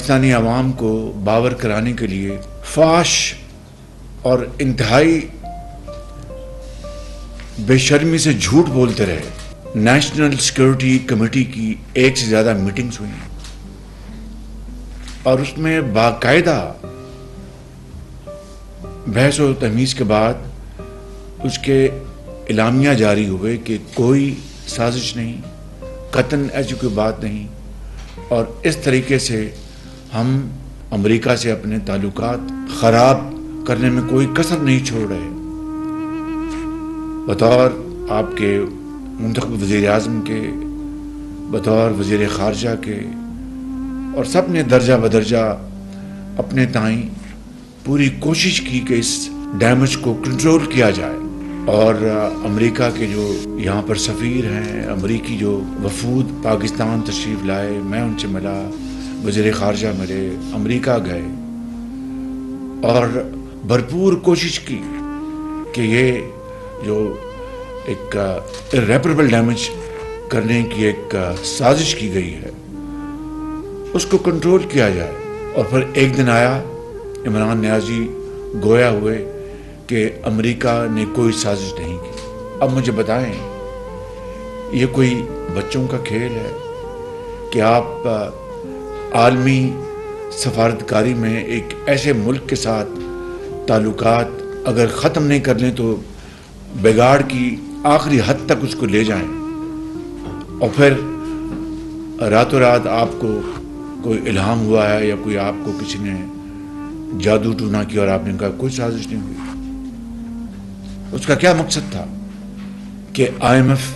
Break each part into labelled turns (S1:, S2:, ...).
S1: پاکستانی عوام کو باور کرانے کے لیے فحش اور انتہائی بے شرمی سے جھوٹ بولتے رہے. نیشنل سیکورٹی کمیٹی کی 1 سے زیادہ میٹنگز ہوئی اور اس میں باقاعدہ بحث و تمیز کے بعد اس کے اعلامیہ جاری ہوئے کہ کوئی سازش نہیں، قطعاً ایسی کوئی بات نہیں، اور اس طریقے سے ہم امریکہ سے اپنے تعلقات خراب کرنے میں کوئی کسر نہیں چھوڑ رہے. بطور آپ کے منتخب وزیر اعظم کے، بطور وزیر خارجہ کے، اور سب نے درجہ بدرجہ اپنے تائیں پوری کوشش کی کہ اس ڈیمیج کو کنٹرول کیا جائے. اور امریکہ کے جو یہاں پر سفیر ہیں، امریکی جو وفود پاکستان تشریف لائے، میں ان سے ملا، وزیر خارجہ ملے، امریکہ گئے اور بھرپور کوشش کی کہ یہ جو ایک irreparable ڈیمیج کرنے کی ایک سازش کی گئی ہے اس کو کنٹرول کیا جائے. اور پھر ایک دن آیا، عمران نیازی گویا ہوئے کہ امریکہ نے کوئی سازش نہیں کی. اب مجھے بتائیں، یہ کوئی بچوں کا کھیل ہے کہ آپ عالمی سفارتکاری میں ایک ایسے ملک کے ساتھ تعلقات اگر ختم نہیں کر لیں تو بگاڑ کی آخری حد تک اس کو لے جائیں، اور پھر راتوں رات آپ کو کوئی الہام ہوا ہے یا کوئی آپ کو کسی نے جادو ٹونا کیا اور آپ نے کہا کوئی سازش نہیں ہوئی. اس کا کیا مقصد تھا؟ کہ IMF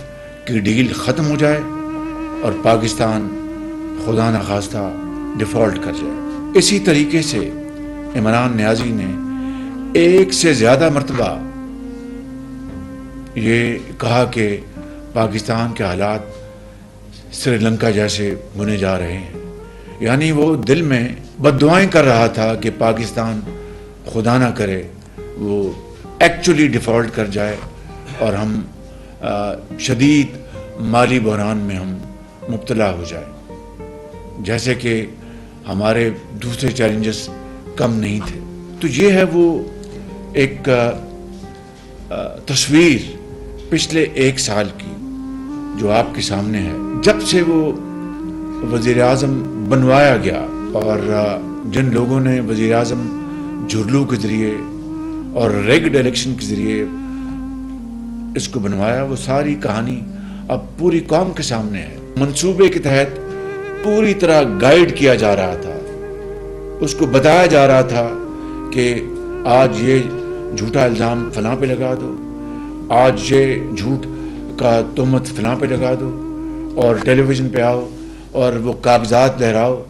S1: کی ڈیل ختم ہو جائے اور پاکستان خدا نخواستہ ڈیفالٹ کر جائے. اسی طریقے سے عمران نیازی نے 1 سے زیادہ مرتبہ یہ کہا کہ پاکستان کے حالات سری لنکا جیسے ہونے جا رہے ہیں. یعنی وہ دل میں بد دعائیں کر رہا تھا کہ پاکستان خدا نہ کرے وہ ایکچولی ڈیفالٹ کر جائے اور ہم شدید مالی بحران میں ہم مبتلا ہو جائیں. جیسے کہ ہمارے دوسرے چیلنجز کم نہیں تھے. تو یہ ہے وہ ایک تصویر پچھلے 1 سال کی جو آپ کے سامنے ہے. جب سے وہ وزیر اعظم بنوایا گیا اور جن لوگوں نے وزیر اعظم جھرلو کے ذریعے اور ریگڈ الیکشن کے ذریعے اس کو بنوایا، وہ ساری کہانی اب پوری قوم کے سامنے ہے. منصوبے کے تحت پوری طرح گائیڈ کیا جا رہا تھا، اس کو بتایا جا رہا تھا کہ آج یہ جھوٹا الزام فلاں پہ لگا دو، آج یہ جھوٹ کا تہمت فلاں پہ لگا دو، اور ٹیلی ویژن پہ آؤ اور وہ کاغذات لہراؤ،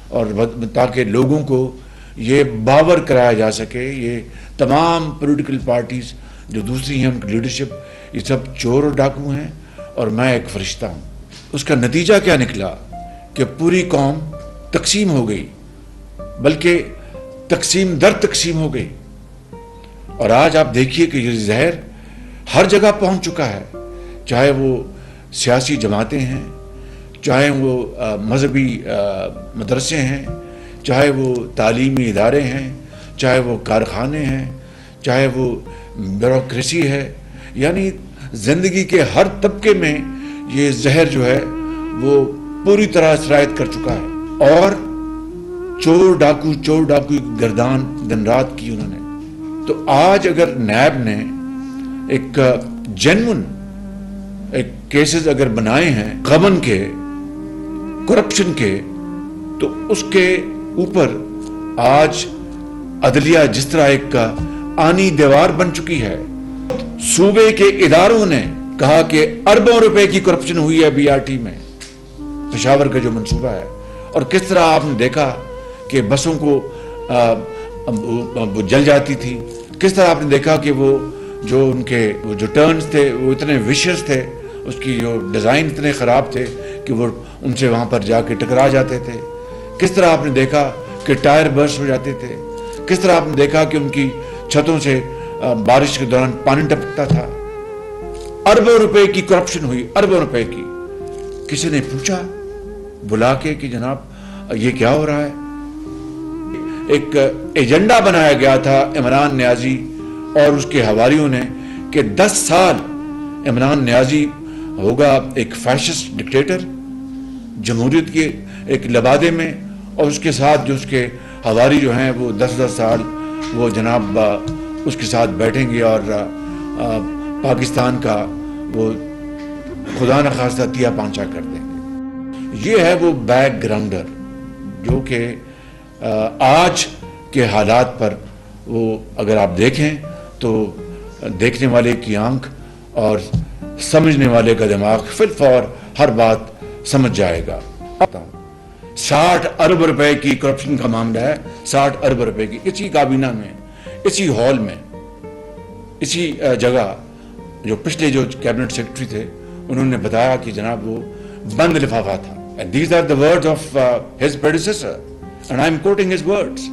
S1: اور تاکہ لوگوں کو یہ باور کرایا جا سکے یہ تمام پولیٹیکل پارٹیز جو دوسری ہیں ان کی لیڈرشپ یہ سب چور اور ڈاکو ہیں اور میں ایک فرشتہ ہوں. اس کا نتیجہ کیا نکلا کہ پوری قوم تقسیم ہو گئی، بلکہ تقسیم در تقسیم ہو گئی. اور آج آپ دیکھیے کہ یہ زہر ہر جگہ پہنچ چکا ہے، چاہے وہ سیاسی جماعتیں ہیں، چاہے وہ مذہبی مدرسے ہیں، چاہے وہ تعلیمی ادارے ہیں، چاہے وہ کارخانے ہیں، چاہے وہ بیوروکریسی ہے. یعنی زندگی کے ہر طبقے میں یہ زہر جو ہے وہ پوری طرح سرایت کر چکا ہے. اور چور ڈاکو گردان دن رات کی انہوں نے. تو آج اگر نیب نے ایک جینون ایک کیسز اگر بنائے ہیں غبن کے، کرپشن کے، تو اس کے اوپر آج عدلیہ جس طرح ایک آنی دیوار بن چکی ہے. صوبے کے اداروں نے کہا کہ اربوں روپے کی کرپشن ہوئی ہے BRT میں، پشاور کا جو منصوبہ ہے. اور کس طرح آپ نے دیکھا کہ بسوں کو جل جاتی تھی، کس طرح آپ نے دیکھا کہ وہ جو ان کے وہ جو ٹرنز تھے وہ اتنے ویشیس تھے، اس کی جو ڈیزائن اتنے خراب تھے کہ وہ ان سے وہاں پر جا کے ٹکرا جاتے تھے. کس طرح آپ نے دیکھا کہ ٹائر برسٹ ہو جاتے تھے، کس طرح آپ نے دیکھا کہ ان کی چھتوں سے بارش کے دوران پانی ٹپکتا تھا. اربوں روپے کی کرپشن ہوئی، اربوں روپے کی. کسی نے پوچھا بلا کے کہ جناب یہ کیا ہو رہا ہے؟ ایک ایجنڈا بنایا گیا تھا عمران نیازی اور اس کے حواریوں نے کہ 10 سال عمران نیازی ہوگا ایک فیشسٹ ڈکٹیٹر جمہوریت کے ایک لبادے میں، اور اس کے ساتھ جو اس کے حواری جو ہیں وہ 10 سال وہ جناب اس کے ساتھ بیٹھیں گے اور پاکستان کا وہ خدا نخواستہ تیا پانچا کر دیں گے۔ یہ ہے وہ بیک گراؤنڈر جو کہ آج کے حالات پر وہ اگر آپ دیکھیں تو دیکھنے والے کی آنکھ اور سمجھنے والے کا دماغ فی الفور ہر بات سمجھ جائے گا۔ 60 ارب روپے کی کرپشن کا معاملہ ہے، 60 ارب روپے کی، اسی کابینہ میں، اسی ہال میں، اسی جگہ۔ جو پچھلے جو کیبنٹ سیکرٹری تھے انہوں نے بتایا کہ جناب وہ بند لفافہ تھا۔ And these are the words of his predecessor and I'm quoting his words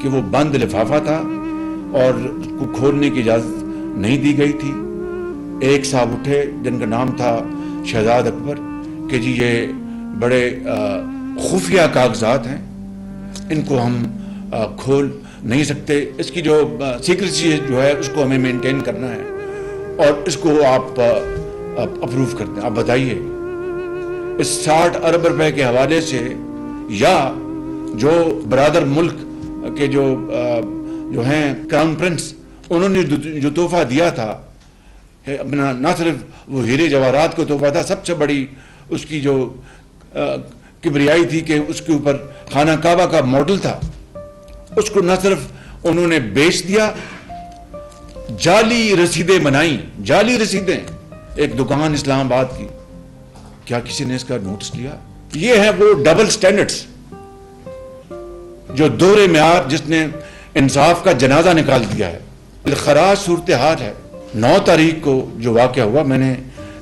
S1: کہ وہ بند لفافہ تھا اور اس کو کھولنے کی اجازت نہیں دی گئی تھی۔ ایک صاحب اٹھے جن کا نام تھا شہزاد اکبر کہ جی یہ بڑے خفیہ کاغذات ہیں، ان کو ہم کھول نہیں سکتے، اس کی جو سیکریسی جو ہے اس کو ہمیں مینٹین کرنا ہے اور اس کو آپ اپروو کرتے ہیں۔ آپ بتائیے اس 60 ارب روپے کے حوالے سے، یا جو برادر ملک کے جو ہیں کراؤن پرنس، انہوں نے جو تحفہ دیا تھا اپنا، نہ صرف وہ ہیرے جواہرات کو تحفہ تھا، سب سے بڑی اس کی جو کبریائی تھی کہ اس کے اوپر خانہ کعبہ کا ماڈل تھا، اس کو نہ صرف انہوں نے بیچ دیا، جعلی رسیدیں بنائیں، جعلی رسیدیں، ایک دکان اسلام آباد کی۔ کیا کسی نے اس کا نوٹس لیا؟ یہ ہے وہ ڈبل سٹینڈرڈز، جو دوہرے معیار جس نے انصاف کا جنازہ نکال دیا ہے۔ خراج صورتحال ہے۔ 9 تاریخ کو جو واقعہ ہوا، میں نے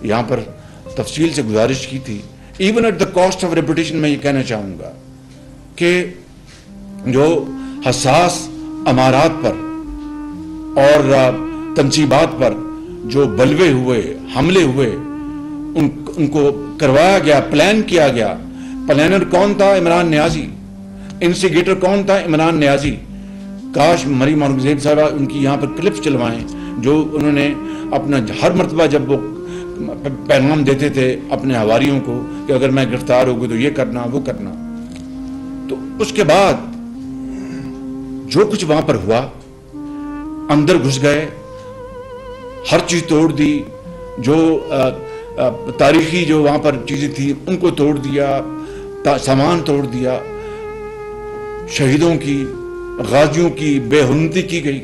S1: یہاں پر تفصیل سے گزارش کی تھی، even at the cost of reputation میں یہ کہنا چاہوں گا کہ جو حساس امارات پر اور تنصیبات پر جو بلوے ہوئے، حملے ہوئے، ان کو کروایا گیا، پلان کیا گیا۔ پلانر کون تھا؟ عمران نیازی۔ انسٹیگیٹر کون تھا؟ عمران نیازی۔ کاش مریم اورنگزیب صاحبہ ان کی یہاں پر کلپس چلوائیں جو انہوں نے اپنا ہر مرتبہ جب وہ پیغام دیتے تھے اپنے حواریوں کو کہ اگر میں گرفتار ہو گئی تو یہ کرنا وہ کرنا۔ تو اس کے بعد جو کچھ وہاں پر ہوا، اندر گھس گئے، ہر چیز توڑ دی، جو تاریخی جو وہاں پر چیزیں تھیں ان کو توڑ دیا، سامان توڑ دیا، شہیدوں کی، غازیوں کی بے حرمتی کی گئی۔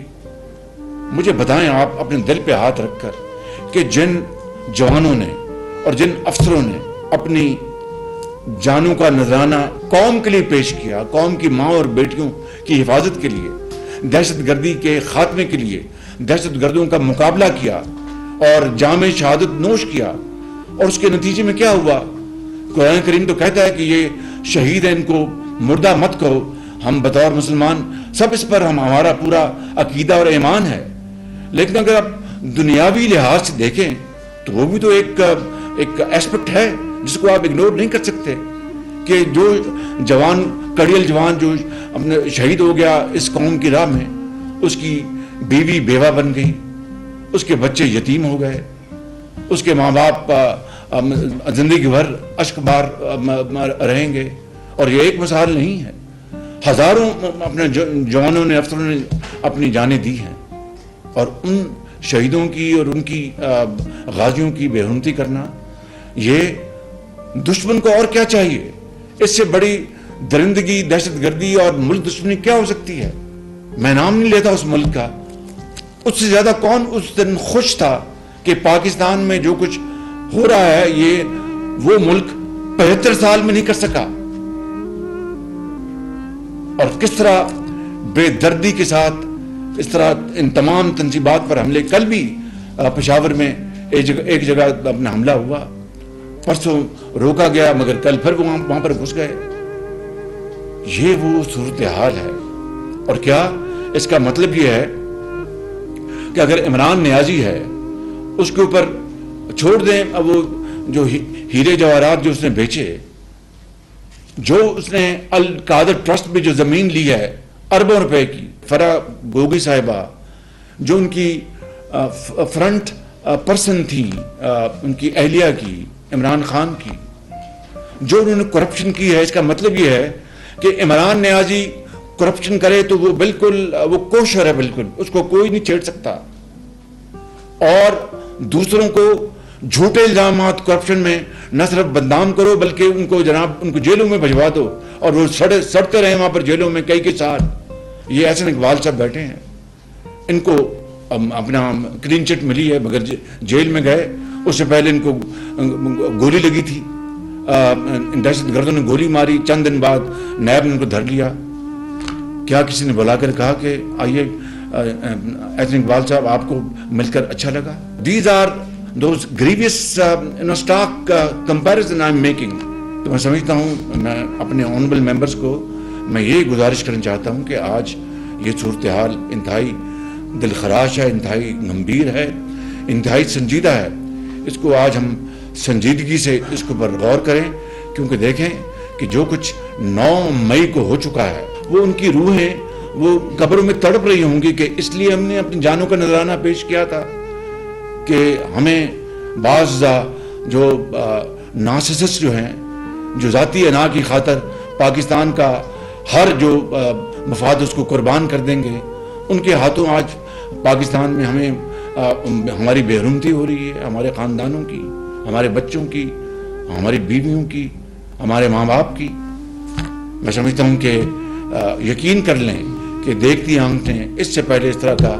S1: مجھے بتائیں آپ اپنے دل پہ ہاتھ رکھ کر کہ جن جوانوں نے اور جن افسروں نے اپنی جانوں کا نذرانہ قوم کے لیے پیش کیا، قوم کی ماں اور بیٹیوں کی حفاظت کے لیے، دہشت گردی کے خاتمے کے لیے دہشت گردوں کا مقابلہ کیا اور جام شہادت نوش کیا، اور اس کے نتیجے میں کیا ہوا؟ قرآن کریم تو کہتا ہے کہ یہ شہید ہیں، ان کو مردہ مت کہو۔ ہم بطور مسلمان سب اس پر ہمارا پورا عقیدہ اور ایمان ہے، لیکن اگر آپ دنیاوی لحاظ سے دیکھیں تو وہ بھی تو ایک ایسپیکٹ ہے جس کو آپ اگنور نہیں کر سکتے کہ جو جوان، کڑیل جوان جو اپنے شہید ہو گیا اس قوم کی راہ میں، اس کی بیوی بیوہ بن گئی، اس کے بچے یتیم ہو گئے، اس کے ماں باپ زندگی بھر اشک بار رہیں گے۔ اور یہ ایک مثال نہیں ہے، ہزاروں اپنے جوانوں نے، افسروں نے اپنی جانیں دی ہیں، اور ان شہیدوں کی اور ان کی غازیوں کی بے حرمتی کرنا، یہ دشمن کو اور کیا چاہیے؟ اس سے بڑی درندگی، دہشت گردی اور ملک دشمنی کیا ہو سکتی ہے؟ میں نام نہیں لیتا اس ملک کا، اس سے زیادہ کون اس دن خوش تھا کہ پاکستان میں جو کچھ ہو رہا ہے یہ وہ ملک 75 سال میں نہیں کر سکا، اور کس طرح بے دردی کے ساتھ اس طرح ان تمام تنصیبات پر حملے۔ کل بھی پشاور میں ایک جگہ اپنا حملہ ہوا، پرسوں روکا گیا مگر کل پھر وہاں پر گھس گئے۔ یہ وہ صورتحال ہے، اور کیا اس کا مطلب یہ ہے کہ اگر عمران نیازی ہے اس کے اوپر چھوڑ دیں، اب وہ جو ہیرے جواہرات جو اس نے بیچے، جو اس نے القادر ٹرسٹ میں جو زمین لی ہے اربوں روپے کی فرح گوگی صاحبہ جو ان کی فرنٹ پرسن تھی ان کی اہلیہ کی، عمران خان کی، جو انہوں نے کرپشن کی ہے، اس کا مطلب یہ ہے کہ عمران نیازی کرپشن کرے تو وہ بالکل وہ کوشر ہے، بالکل اس کو کوئی نہیں چھیڑ سکتا. اور دوسروں کو جھوٹے الزامات کرپشن میں نہ صرف بدنام کرو بلکہ ان کو جیلوں میں بھجوا دو اور وہ سڑتے رہے وہاں پر جیلوں میں کئی سال. یہ احسن اقبال صاحب بیٹھے ہیں، ان کو اپنا کلین چٹ ملی ہے مگر جیل میں گئے. اس سے پہلے ان کو گولی لگی تھی، دہشت گردوں نے گولی ماری، چند دن بعد نیب نے ان کو دھر لیا. کیا کسی نے بلا کر کہا کہ آئیے احسن اقبال صاحب آپ کو مل کر اچھا لگا؟ These are those grievous stark comparison I am making. تو میں سمجھتا ہوں، میں اپنے آنریبل ممبرس کو میں یہ گزارش کرنا چاہتا ہوں کہ آج یہ صورتحال انتہائی دلخراش ہے، انتہائی گمبھیر ہے، انتہائی سنجیدہ ہے. اس کو آج ہم سنجیدگی سے اس کے اوپر غور کریں، کیونکہ دیکھیں کہ جو کچھ 9 مئی کو ہو چکا ہے وہ ان کی روحیں وہ قبروں میں تڑپ رہی ہوں گی کہ اس لیے ہم نے اپنی جانوں کا نذرانہ پیش کیا تھا کہ ہمیں بعض جو نارسسسٹ جو ہیں، جو ذاتی انا کی خاطر پاکستان کا ہر جو مفاد اس کو قربان کر دیں گے، ان کے ہاتھوں آج پاکستان میں ہماری بے حرمتی ہو رہی ہے، ہمارے خاندانوں کی، ہمارے بچوں کی، ہماری بیویوں کی، ہمارے ماں باپ کی. میں سمجھتا ہوں کہ یقین کر لیں کہ دیکھتی آنکھیں اس سے پہلے اس طرح کا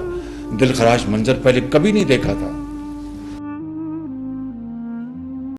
S1: دل خراش منظر پہلے کبھی نہیں دیکھا تھا.